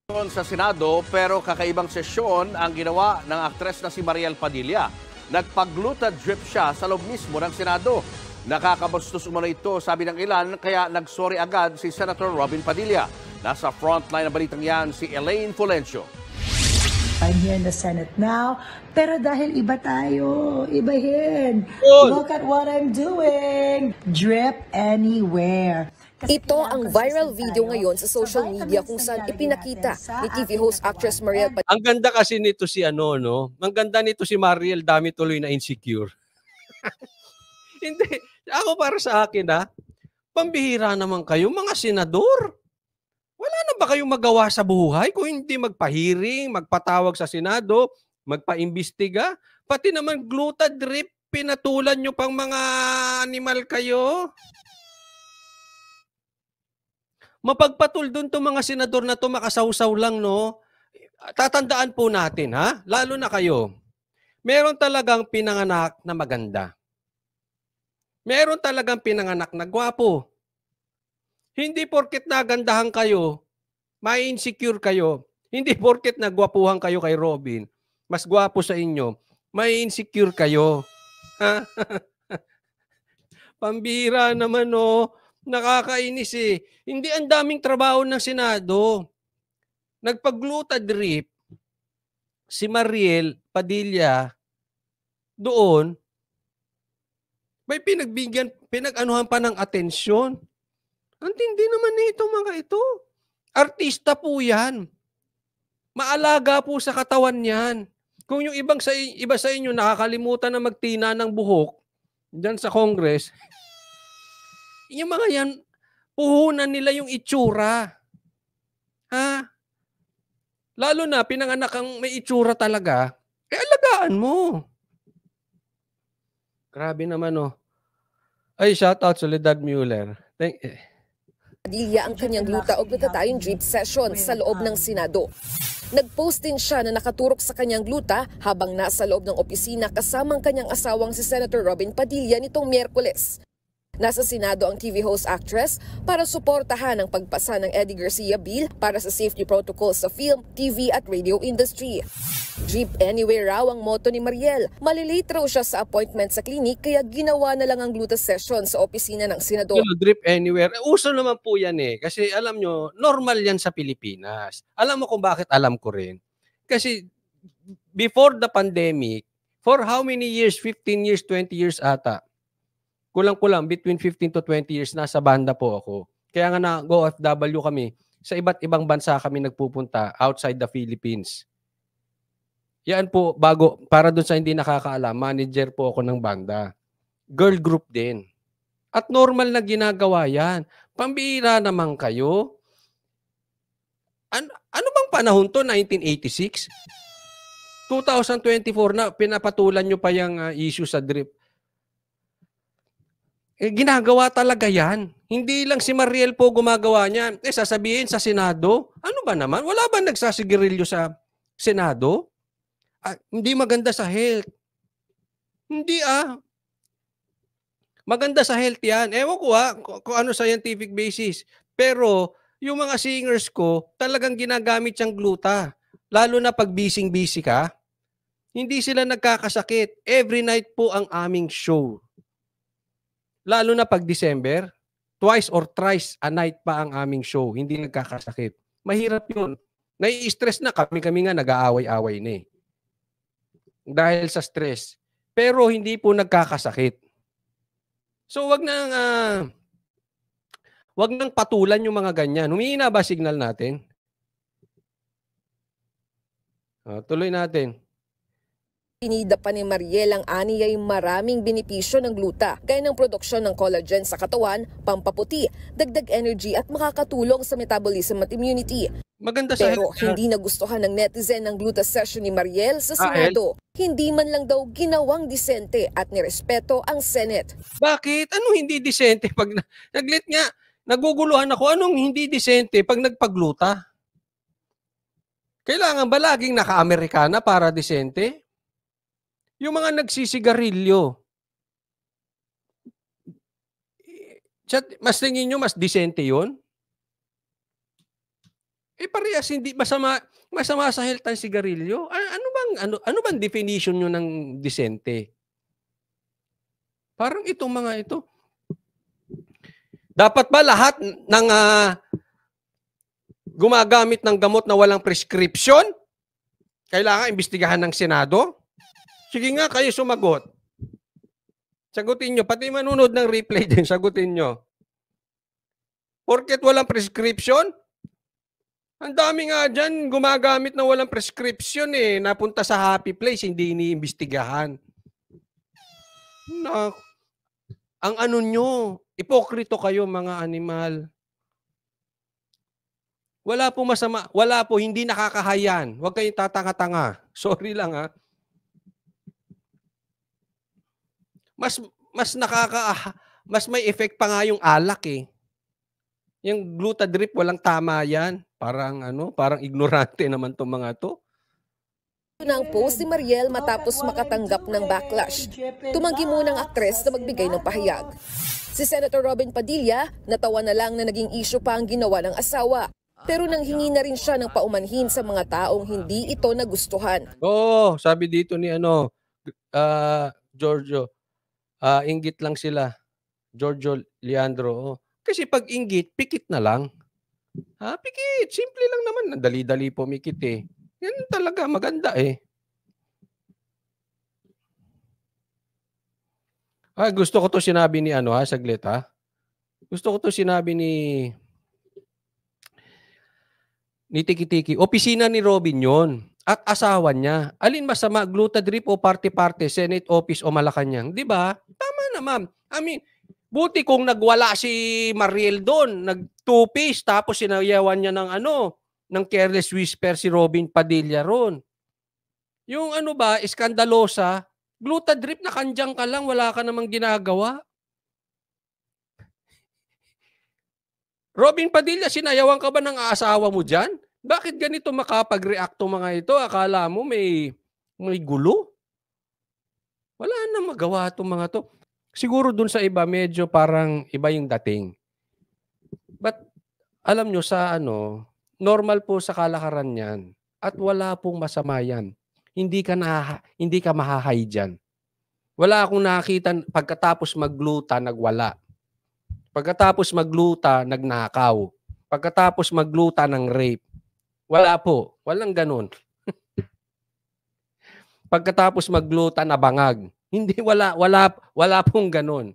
Sa Senado pero kakaibang sesyon ang ginawa ng aktres na si Mariel Padilla. Nagpagluta drip siya sa loob mismo ng Senado. Nakakabastos umano ito, sabi ng ilan, kaya nagsorry agad si Senator Robin Padilla. Nasa frontline ng balitang yan si Elaine Fulencio. I'm here in the Senate now, pero dahil iba tayo, ibahin. Look at what I'm doing. Drip anywhere. Ito ang viral video ngayon sa social media kung saan ipinakita ni TV host actress Mariel Padilla. Ang ganda kasi nito si no? Ang ganda nito si Mariel, dami tuloy na insecure. Hindi, ako para sa akin pambihira naman kayo mga senador. Wala na ba kayong magawa sa buhay kung hindi magpa-hearing, magpatawag sa Senado, magpa-imbestiga, pati naman gluta drip, pinatulan nyo pang mga animal kayo? Mapagpatul doon to mga senador na to, makasawsaw lang, no? Tatandaan po natin, lalo na kayo. Meron talagang pinanganak na maganda. Meron talagang pinanganak na gwapo. Hindi porket nagandahan kayo, may insecure kayo. Hindi porket nagwapuhan kayo kay Robin, mas gwapo sa inyo, may insecure kayo. Pambira naman, no? Nakakainis eh. Hindi ang daming trabaho ng Senado. Nagpagluta drip si Mariel Padilla doon, may pinag-anuhan pa ng atensyon. Ang tindi naman nito mga ito. Artista po yan. Maalaga po sa katawan yan. Kung yung iba sa inyo nakakalimutan na magtina ng buhok dyan sa Congress, yung mga yan, puhunan nila yung itsura. Lalo na, pinanganak ang may itsura talaga, alagaan mo. Grabe naman, Ay, shout out Soledad Mueller. Padilla ang kanyang gluta o glutathione drip session sa loob ng Senado. Nag-post din siya na nakaturok sa kanyang gluta habang nasa loob ng opisina kasamang kanyang asawang si Senator Robin Padilla nitong Miyerkules. Nasa Senado ang TV host actress para suportahan ang pagpasa ng Eddie Garcia Bill para sa safety protocols sa film, TV at radio industry. Drip anywhere raw ang motto ni Mariel. Malilate raw siya sa appointment sa klinik kaya ginawa na lang ang gluta session sa opisina ng Senador. Drip anywhere. Uso naman po yan kasi alam nyo, normal yan sa Pilipinas. Alam mo kung bakit alam ko rin? Kasi before the pandemic, for how many years? 15 years, 20 years ata. Kulang-kulang, between 15 to 20 years, nasa banda po ako. Kaya nga na-go OFW kami. Sa iba't ibang bansa kami nagpupunta outside the Philippines. Yan po, para doon sa hindi nakakaalam, manager po ako ng banda. Girl group din. At normal na ginagawa yan. Pambihira naman kayo. Ano bang panahon to? 1986? 2024 na, pinapatulan nyo pa yung issue sa drip. Ginagawa talaga yan. Hindi lang si Mariel po gumagawa niyan. Sasabihin sa Senado, ano ba naman? Wala ba nagsasigarilyo sa Senado? Hindi maganda sa health. Hindi Maganda sa health yan. Ewan ko kung ano scientific basis. Pero yung mga singers ko, talagang ginagamit siyang gluta. Lalo na pag busy ka, hindi sila nagkakasakit. Every night po ang aming show. Lalo na pag December, twice or thrice a night pa ang aming show. Hindi nagkakasakit. Mahirap yun. Nai-stress na kami nga nag-aaway-away na dahil sa stress. Pero hindi po nagkakasakit. So wag nang patulan yung mga ganyan. Humihina ba signal natin? Tuloy natin. Pinida pa ni Mariel ang ani ay maraming benepisyo ng gluta, gaya ng produksyon ng collagen sa katawan, pampaputi, dagdag energy at makakatulong sa metabolism at immunity. Maganda sa Pero hindi nagustuhan ng netizen ang gluta session ni Mariel sa Senado. Hindi man lang daw ginawang disente at nirespeto ang Senate. Bakit? Anong hindi disente? Pag naguguluhan ako, anong hindi disente pag nagpagluta? Kailangan ba laging naka-Amerikana para disente? Yung mga nagsisigarilyo, mas tingin nyo mas disente yun? Parehas hindi masama sa health ang sigarilyo. Ano bang definition niyo ng disente? Parang itong mga ito. Dapat ba lahat ng gumagamit ng gamot na walang prescription kailangan imbestigahan ng Senado? Sige nga, kayo sumagot. Sagutin nyo. Pati manunod ng replay din, sagutin nyo. Porket walang prescription? Ang dami nga dyan gumagamit na walang prescription eh. Napunta sa happy place, hindi iniimbestigahan. Ang ano nyo, ipokrito kayo mga animal. Wala po masama, wala po, hindi nakakahayan. Huwag kayong tatanga-tanga. Sorry lang ha. Mas may effect pa nga yung alak eh. Yung glutadrip walang tama yan. Parang ignorante naman tong mga to. Ang post ni Mariel matapos makatanggap ng backlash. Tumanggi muna ang aktres na magbigay ng pahayag. Si Senator Robin Padilla, natawa na lang na naging issue pa ang ginawa ng asawa. Pero nanghingi na rin siya ng paumanhin sa mga taong hindi ito nagustuhan. Sabi dito ni Giorgio, inggit lang sila. Giorgio Leandro. Kasi pag inggit, pikit na lang. Pikit. Simple lang naman. Dali-dali pumikit eh. Yan talaga, maganda eh. Gusto ko to sinabi ni saglit ha. Gusto ko to sinabi ni Tiki-Tiki. Opisina ni Robin yon at asawa niya. Alin masama, glutadrip o parte-parte, Senate office o Malacanang? Di ba? Tama naman. Buti kung nagwala si Mariel doon, nag-two-piece, tapos sinayawan niya ng careless whisper si Robin Padilla ron. Yung iskandalosa, glutadrip na kandyang ka lang, wala ka namang ginagawa. Robin Padilla, sinayawan ka ba ng asawa mo dyan? Bakit ganito makapag-react to mga ito? Akala mo may gulo? Wala na magawa itong mga to. Siguro dun sa iba, medyo parang iba yung dating. But alam nyo normal po sa kalakaran yan. At wala pong masama yan. Hindi ka mahahay dyan. Wala akong nakita pagkatapos magluta, nagwala. Pagkatapos magluta, nagnakaw. Pagkatapos magluta ng rape. Wala po. Walang ganun. Pagkatapos magluta, nabangag. Hindi, wala pong ganun.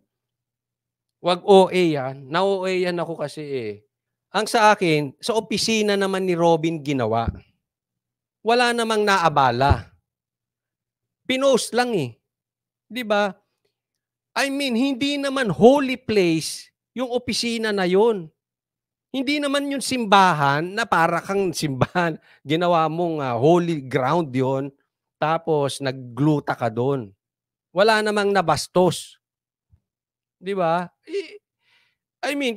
Wag OA yan. Na-OA yan ako kasi eh. Ang sa akin, sa opisina naman ni Robin ginawa. Wala namang naabala. Pinost lang eh. 'Di ba? Hindi naman holy place yung opisina na yon. Hindi naman yung simbahan na para kang simbahan. Ginawa mong holy ground yon, tapos naggluta ka doon. Wala namang nabastos. 'Di ba?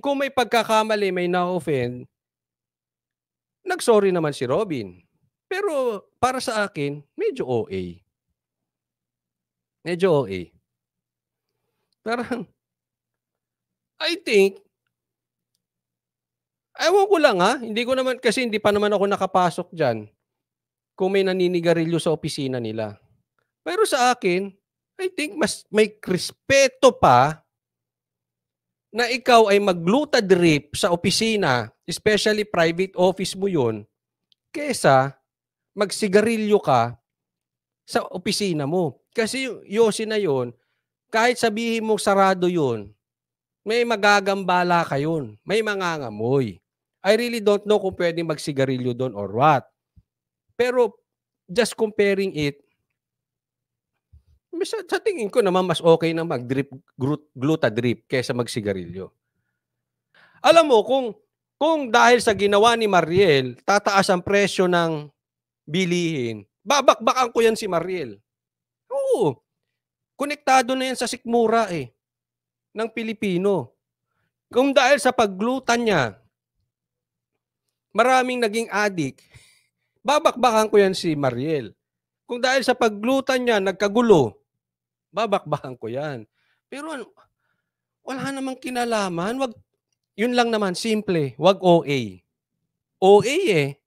Kung may pagkakamali, may na-offend, nag-sorry naman si Robin. Pero para sa akin, medyo OA. Medyo OA. Parang, I think, ewan ko lang hindi ko naman, kasi hindi pa naman ako nakapasok dyan kung may naninigarilyo sa opisina nila. Pero sa akin, I think mas may respeto pa na ikaw ay mag-glutadrip sa opisina, especially private office mo yun, kesa magsigarilyo ka sa opisina mo. Kasi yung yosi na yun, kahit sabihin mo sarado yun, may magagambala ka yun. May mangangamoy. I really don't know kung pwede magsigarilyo doon or what. Pero just comparing it, sa tingin ko naman mas okay na glutadrip kaysa magsigarilyo. Alam mo, kung dahil sa ginawa ni Mariel, tataas ang presyo ng bilihin, babakbakan ko yan si Mariel. Oo. Konektado na yan sa sikmura ng Pilipino. Kung dahil sa paglutan niya, maraming naging addict, babakbakan ko yan si Mariel. Kung dahil sa paglutan niya, nagkagulo, babakbakan ko yan. Pero wala namang kinalaman. Yun lang naman, simple. Wag OA. OA eh.